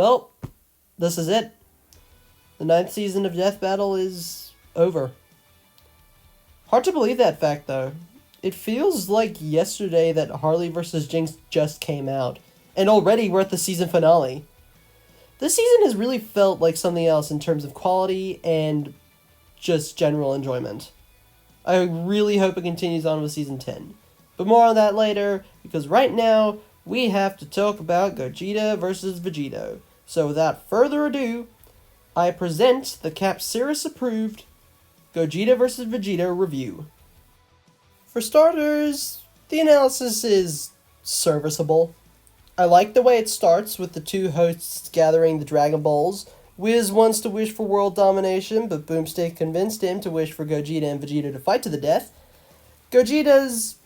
Well, this is it. The 9th season of Death Battle is over. Hard to believe that fact, though. It feels like yesterday that Harley vs. Jinx just came out, and already we're at the season finale. This season has really felt like something else in terms of quality and just general enjoyment. I really hope it continues on with season 10. But more on that later, because right now, we have to talk about Gogeta vs. Vegito. So without further ado, I present the Capceris approved Gogeta vs. Vegito review. For starters, the analysis is serviceable. I like the way it starts with the two hosts gathering the Dragon Balls. Wiz wants to wish for world domination, but Boomstick convinced him to wish for Gogeta and Vegito to fight to the death. Gogeta's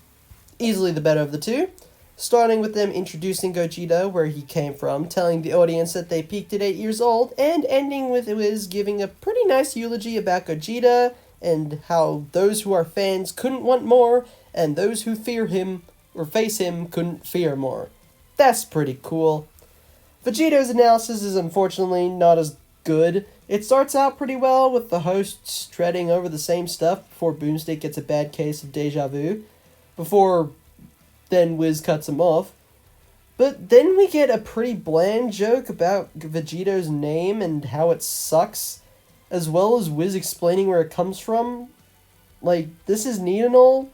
easily the better of the two, starting with them introducing Gogeta where he came from, telling the audience that they peaked at 8 years old, and ending with Wiz giving a pretty nice eulogy about Gogeta and how those who are fans couldn't want more, and those who fear him or face him couldn't fear more. That's pretty cool. Vegito's analysis is unfortunately not as good. It starts out pretty well with the hosts treading over the same stuff before Boomstick gets a bad case of deja vu, before then Wiz cuts him off. But then we get a pretty bland joke about Vegito's name and how it sucks, as well as Wiz explaining where it comes from. Like, this is neat and all,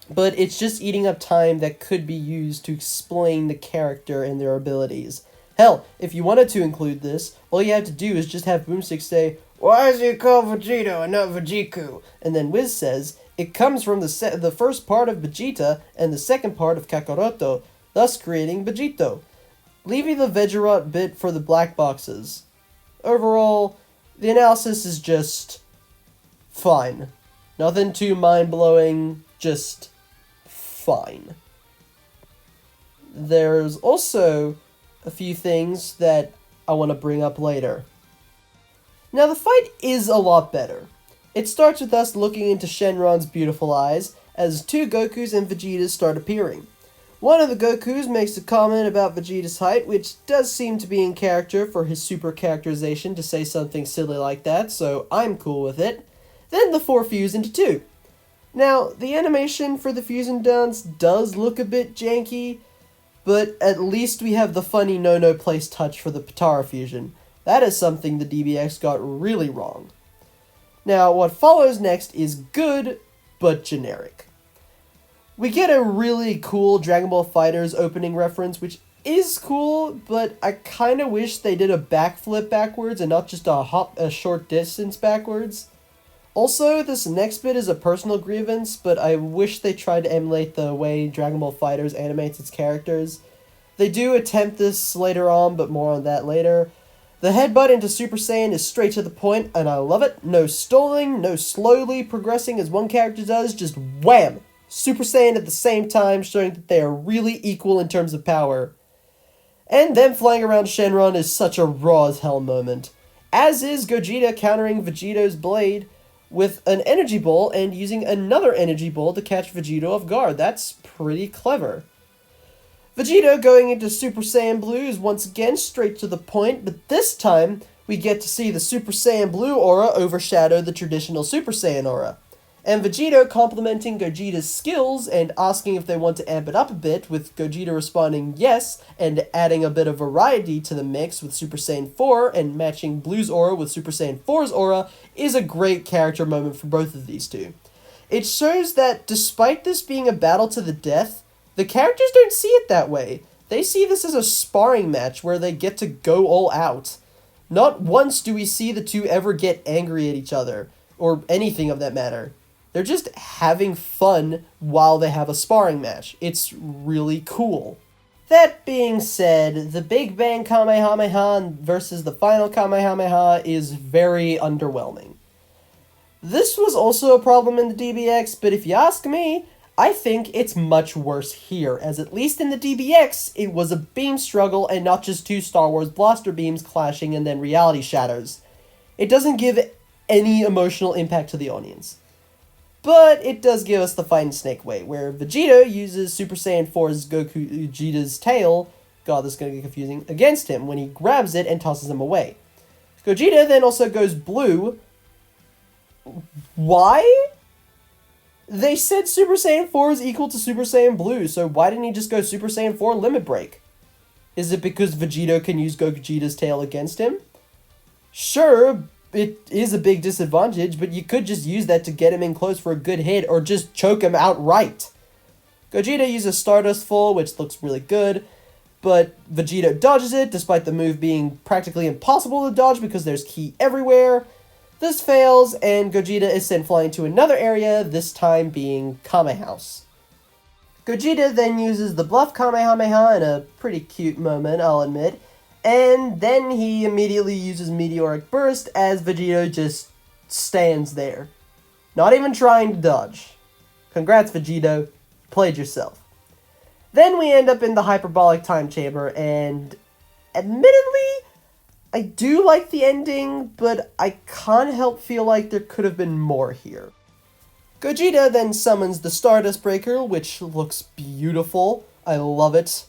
but it's just eating up time that could be used to explain the character and their abilities. Hell, if you wanted to include this, all you have to do is just have Boomstick say, "Why is he called Vegito and not Vegiku?" And then Wiz says, "It comes from the first part of Vegeta and the second part of Kakaroto, thus creating Vegito," leaving the Vegerot bit for the black boxes. Overall, the analysis is just fine. Nothing too mind-blowing, just fine. There's also a few things that I want to bring up later. Now, the fight is a lot better. It starts with us looking into Shenron's beautiful eyes as two Gokus and Vegetas start appearing. One of the Gokus makes a comment about Vegeta's height, which does seem to be in character for his super characterization to say something silly like that, so I'm cool with it. Then the four fuse into two. Now, the animation for the fusion dance does look a bit janky, but at least we have the funny no place touch for the Potara fusion. That is something the DBX got really wrong. Now, what follows next is good, but generic. We get a really cool Dragon Ball FighterZ opening reference, which is cool, but I kind of wish they did a backflip backwards and not just a hop a short distance backwards. Also, this next bit is a personal grievance, but I wish they tried to emulate the way Dragon Ball FighterZ animates its characters. They do attempt this later on, but more on that later. The headbutt into Super Saiyan is straight to the point, and I love it. No stalling, no slowly progressing as one character does, just wham! Super Saiyan at the same time, showing that they are really equal in terms of power. And them flying around Shenron is such a raw as hell moment. As is Gogeta countering Vegito's blade with an energy ball and using another energy ball to catch Vegito off guard. That's pretty clever. Vegito going into Super Saiyan Blue is once again straight to the point, but this time we get to see the Super Saiyan Blue aura overshadow the traditional Super Saiyan aura. And Vegito complimenting Gogeta's skills and asking if they want to amp it up a bit, with Gogeta responding yes, and adding a bit of variety to the mix with Super Saiyan 4 and matching Blue's aura with Super Saiyan 4's aura is a great character moment for both of these two. It shows that despite this being a battle to the death, the characters don't see it that way. They see this as a sparring match where they get to go all out. Not once do we see the two ever get angry at each other, or anything of that matter. They're just having fun while they have a sparring match. It's really cool. That being said, the Big Bang Kamehameha versus the final Kamehameha is very underwhelming. This was also a problem in the DBX, but if you ask me, I think it's much worse here, as at least in the DBX, it was a beam struggle and not just two Star Wars blaster beams clashing and then reality shatters. It doesn't give any emotional impact to the audience. But it does give us the fight in Snake Way, where Vegeta uses Super Saiyan 4's Gogeta's tail God, this is going to get confusing, against him when he grabs it and tosses him away. Gogeta then also goes blue. Why? They said Super Saiyan 4 is equal to Super Saiyan Blue, so why didn't he just go Super Saiyan 4 Limit Break? Is it because Vegito can use Gogeta's tail against him? Sure, it is a big disadvantage, but you could just use that to get him in close for a good hit, or just choke him outright. Gogeta uses Stardust Full, which looks really good, but Vegito dodges it, despite the move being practically impossible to dodge because there's ki everywhere. This fails, and Gogeta is sent flying to another area, this time being Kame House. Gogeta then uses the Bluff Kamehameha in a pretty cute moment, I'll admit, and then he immediately uses Meteoric Burst as Vegito just stands there. Not even trying to dodge. Congrats, Vegito. Played yourself. Then we end up in the Hyperbolic Time Chamber, and admittedly, I do like the ending, but I can't help feel like there could have been more here. Gogeta then summons the Stardust Breaker, which looks beautiful. I love it.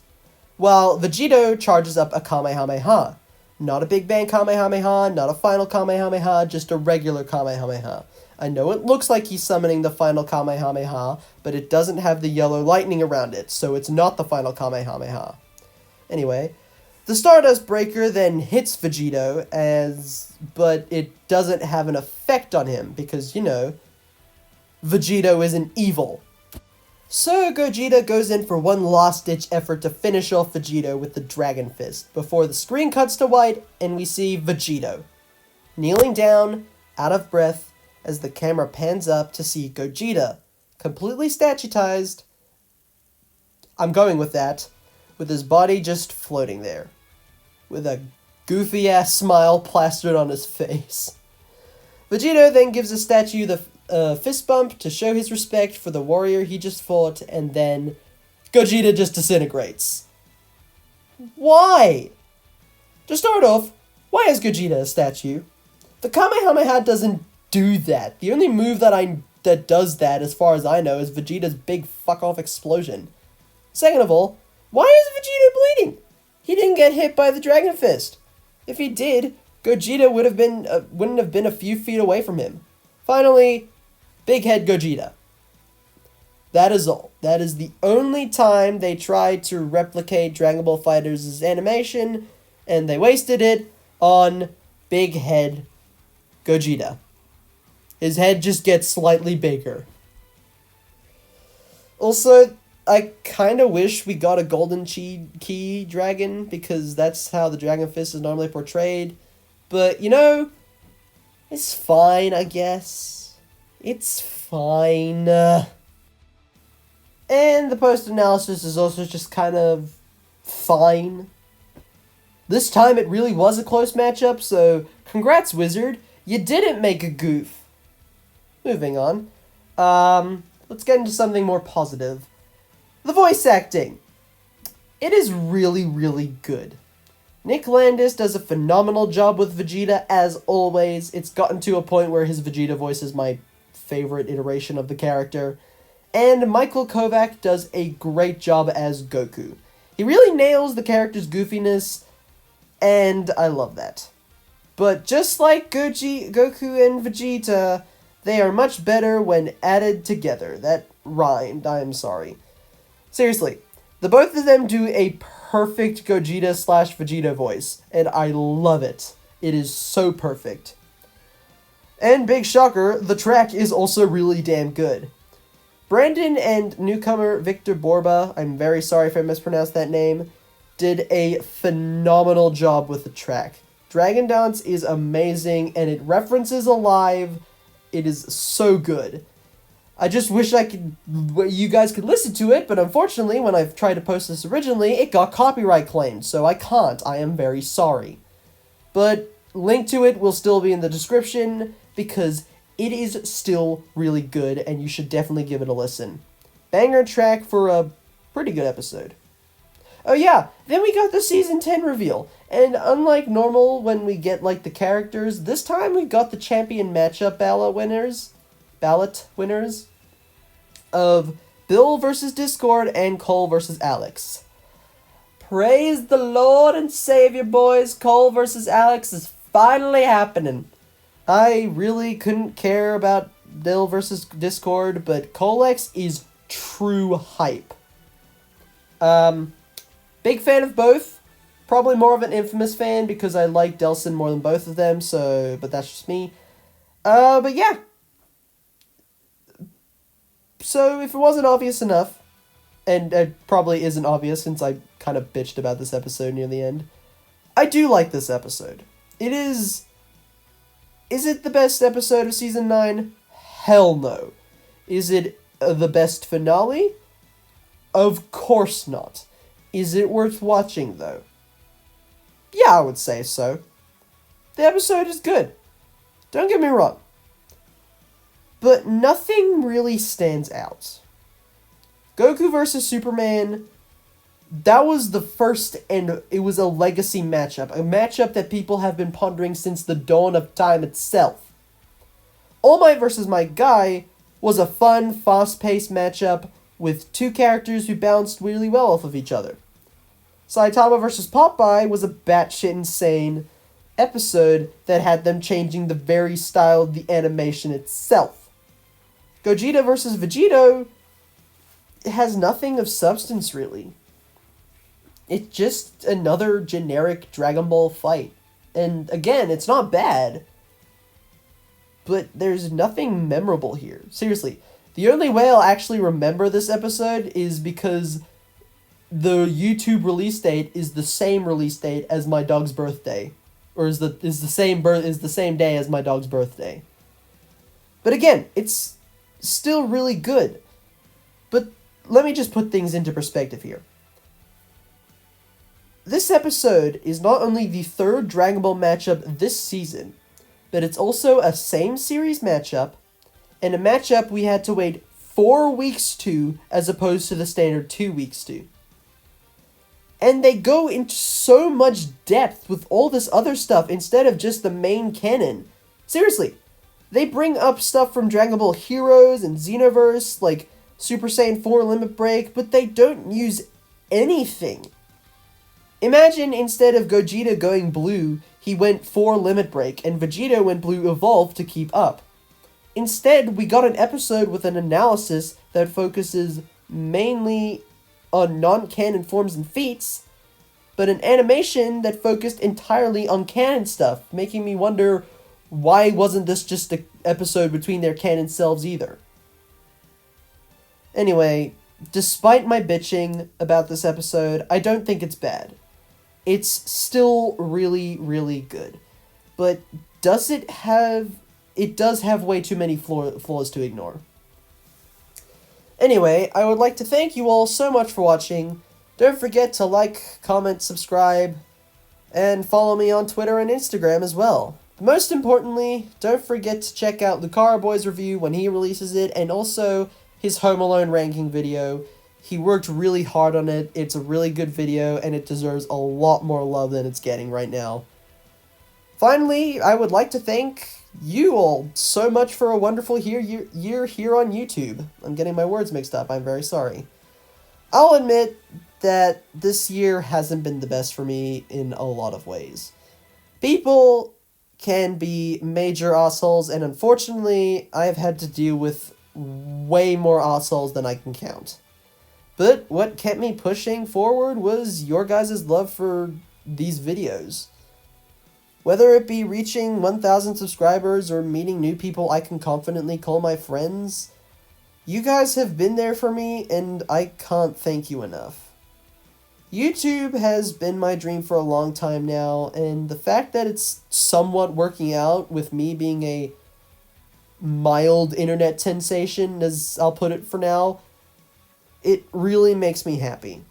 While Vegito charges up a Kamehameha. Not a Big Bang Kamehameha, not a Final Kamehameha, just a regular Kamehameha. I know it looks like he's summoning the Final Kamehameha, but it doesn't have the yellow lightning around it, so it's not the Final Kamehameha. Anyway, the Stardust Breaker then hits Vegito, but it doesn't have an effect on him, because, you know, Vegito isn't evil. So Gogeta goes in for one last-ditch effort to finish off Vegito with the Dragon Fist, before the screen cuts to white and we see Vegito kneeling down, out of breath, as the camera pans up to see Gogeta, completely statutized, I'm going with that, with his body just floating there, with a goofy-ass smile plastered on his face. Vegito then gives the statue the fist bump to show his respect for the warrior he just fought, and then Gogeta just disintegrates. Why? To start off, why is Gogeta a statue? The Kamehameha doesn't do that. The only move that does that, as far as I know, is Vegeta's big fuck-off explosion. Second of all, why is Vegeta bleeding? He didn't get hit by the Dragon Fist. If he did, Gogeta wouldn't have been a few feet away from him. Finally, Big Head Gogeta. That is all. That is the only time they tried to replicate Dragon Ball FighterZ animation, and they wasted it on Big Head Gogeta. His head just gets slightly bigger. Also, I kind of wish we got a Golden Key Dragon, because that's how the Dragon Fist is normally portrayed. But, you know, it's fine, I guess. It's fine. And the post-analysis is also just kind of fine. This time it really was a close matchup, so congrats, Wizard. You didn't make a goof. Moving on. Let's get into something more positive. The voice acting. It is really, really good. Nick Landis does a phenomenal job with Vegeta, as always. It's gotten to a point where his Vegeta voice is my favorite iteration of the character. And Michael Kovac does a great job as Goku. He really nails the character's goofiness, and I love that. But just like Goku and Vegeta, they are much better when added together. That rhymed, I am sorry. Seriously, the both of them do a perfect Gogeta/Vegeta voice, and I love it. It is so perfect. And big shocker, the track is also really damn good. Brandon and newcomer Victor Borba, I'm very sorry if I mispronounced that name, did a phenomenal job with the track. Dragon Dance is amazing, and it references Alive. It is so good. I just wish you guys could listen to it, but unfortunately, when I've tried to post this originally, it got copyright claimed, so I can't. I am very sorry. But link to it will still be in the description, because it is still really good, and you should definitely give it a listen. Banger track for a pretty good episode. Oh yeah, then we got the Season 10 reveal, and unlike normal when we get, like, the characters, this time we got the champion matchup ballot winners of Bill versus Discord and Cole versus Alex. Praise the Lord and Savior, boys. Cole versus Alex is finally happening. I really couldn't care about Dill versus Discord, but Colex is true hype. Big fan of both. Probably more of an Infamous fan because I like Delson more than both of them, but that's just me. But yeah. So if it wasn't obvious enough, and it probably isn't obvious since I kind of bitched about this episode near the end, I do like this episode. It is... Is it the best episode of Season 9? Hell no. Is it the best finale? Of course not. Is it worth watching, though? Yeah, I would say so. The episode is good. Don't get me wrong. But nothing really stands out. Goku vs. Superman, that was the first, and it was a legacy matchup. A matchup that people have been pondering since the dawn of time itself. All Might vs. My Guy was a fun, fast-paced matchup with two characters who bounced really well off of each other. Saitama vs. Popeye was a batshit insane episode that had them changing the very style of the animation itself. Gogeta vs. Vegito has nothing of substance, really. It's just another generic Dragon Ball fight. And again, it's not bad, but there's nothing memorable here. Seriously, the only way I'll actually remember this episode is because the YouTube release date is the same release date as my dog's birthday, or is the same day as my dog's birthday. But again, it's still really good. But let me just put things into perspective here. This episode is not only the third Dragon Ball matchup this season, but it's also a same series matchup, and a matchup we had to wait 4 weeks to, as opposed to the standard 2 weeks to. And they go into so much depth with all this other stuff instead of just the main canon. Seriously, they bring up stuff from Dragon Ball Heroes and Xenoverse, like Super Saiyan 4 Limit Break, but they don't use anything. Imagine instead of Gogeta going blue, he went 4 Limit Break, and Vegito went blue Evolve to keep up. Instead, we got an episode with an analysis that focuses mainly on non-canon forms and feats, but an animation that focused entirely on canon stuff, making me wonder, why wasn't this just an episode between their canon selves either? Anyway, despite my bitching about this episode, I don't think it's bad. It's still really, really good. But it does have way too many flaws to ignore. Anyway, I would like to thank you all so much for watching. Don't forget to like, comment, subscribe, and follow me on Twitter and Instagram as well. Most importantly, don't forget to check out Lucariboi's review when he releases it, and also his Home Alone ranking video. He worked really hard on it. It's a really good video, and it deserves a lot more love than it's getting right now. Finally, I would like to thank you all so much for a wonderful year here on YouTube. I'm getting my words mixed up. I'm very sorry. I'll admit that this year hasn't been the best for me in a lot of ways. People can be major assholes, and unfortunately, I've had to deal with way more assholes than I can count. But what kept me pushing forward was your guys' love for these videos. Whether it be reaching 1,000 subscribers or meeting new people I can confidently call my friends, you guys have been there for me, and I can't thank you enough. YouTube has been my dream for a long time now, and the fact that it's somewhat working out with me being a mild internet sensation, as I'll put it for now, it really makes me happy.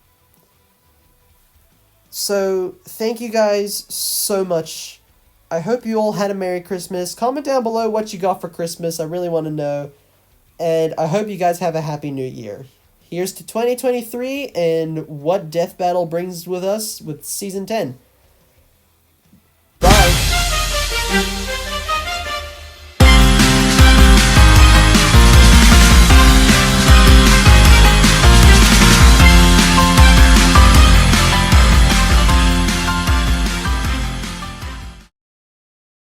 So, thank you guys so much. I hope you all had a Merry Christmas. Comment down below what you got for Christmas. I really want to know. And I hope you guys have a Happy New Year. Here's to 2023 and what Death Battle brings with us with Season 10.